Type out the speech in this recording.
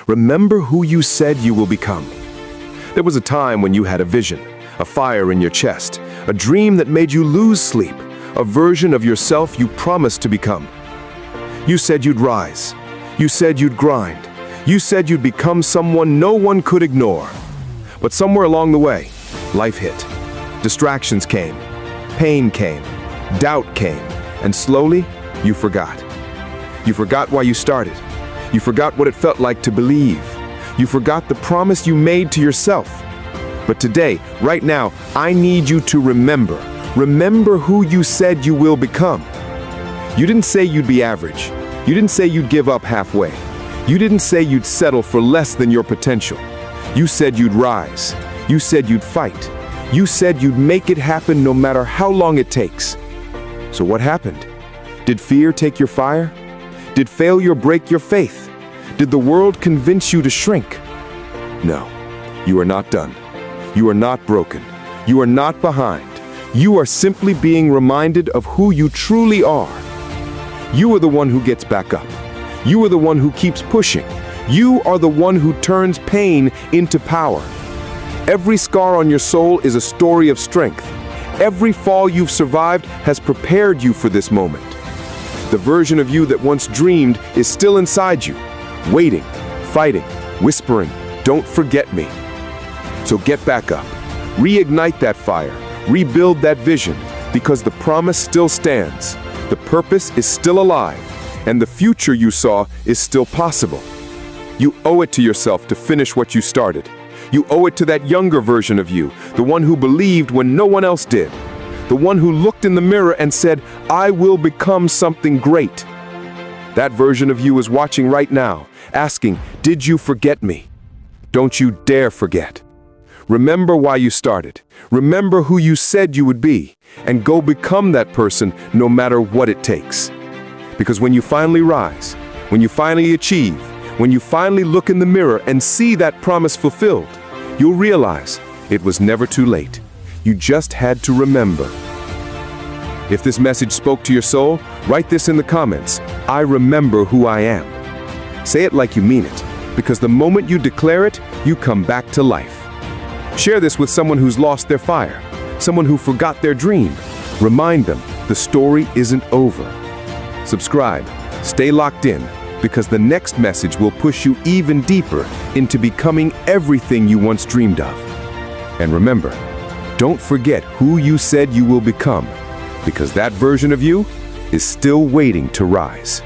Remember who you said you will become. There was a time when you had a vision, a fire in your chest, a dream that made you lose sleep, a version of yourself you promised to become. You said you'd rise. You said you'd grind. You said you'd become someone no one could ignore. But somewhere along the way, life hit. Distractions came. Pain came. Doubt came. And slowly, you forgot. You forgot why you started. You forgot what it felt like to believe. You forgot the promise you made to yourself. But today, right now, I need you to remember. Remember who you said you will become. You didn't say you'd be average. You didn't say you'd give up halfway. You didn't say you'd settle for less than your potential. You said you'd rise. You said you'd fight. You said you'd make it happen no matter how long it takes. So what happened? Did fear take your fire? Did failure break your faith? Did the world convince you to shrink? No, you are not done. You are not broken. You are not behind. You are simply being reminded of who you truly are. You are the one who gets back up. You are the one who keeps pushing. You are the one who turns pain into power. Every scar on your soul is a story of strength. Every fall you've survived has prepared you for this moment. The version of you that once dreamed is still inside you, waiting, fighting, whispering, "Don't forget me." So get back up, reignite that fire, rebuild that vision, because the promise still stands, the purpose is still alive, and the future you saw is still possible. You owe it to yourself to finish what you started. You owe it to that younger version of you, the one who believed when no one else did, the one who looked in the mirror and said, "I will become something great." That version of you is watching right now, asking, "Did you forget me?" Don't you dare forget. Remember why you started. Remember who you said you would be, and go become that person no matter what it takes. Because when you finally rise, when you finally achieve, when you finally look in the mirror and see that promise fulfilled, you'll realize it was never too late. You just had to remember. If this message spoke to your soul, write this in the comments. I remember who I am. Say it like you mean it, because the moment you declare it, you come back to life. Share this with someone who's lost their fire, someone who forgot their dream. Remind them the story isn't over. Subscribe, stay locked in, because the next message will push you even deeper into becoming everything you once dreamed of. And remember, don't forget who you said you will become, because that version of you is still waiting to rise.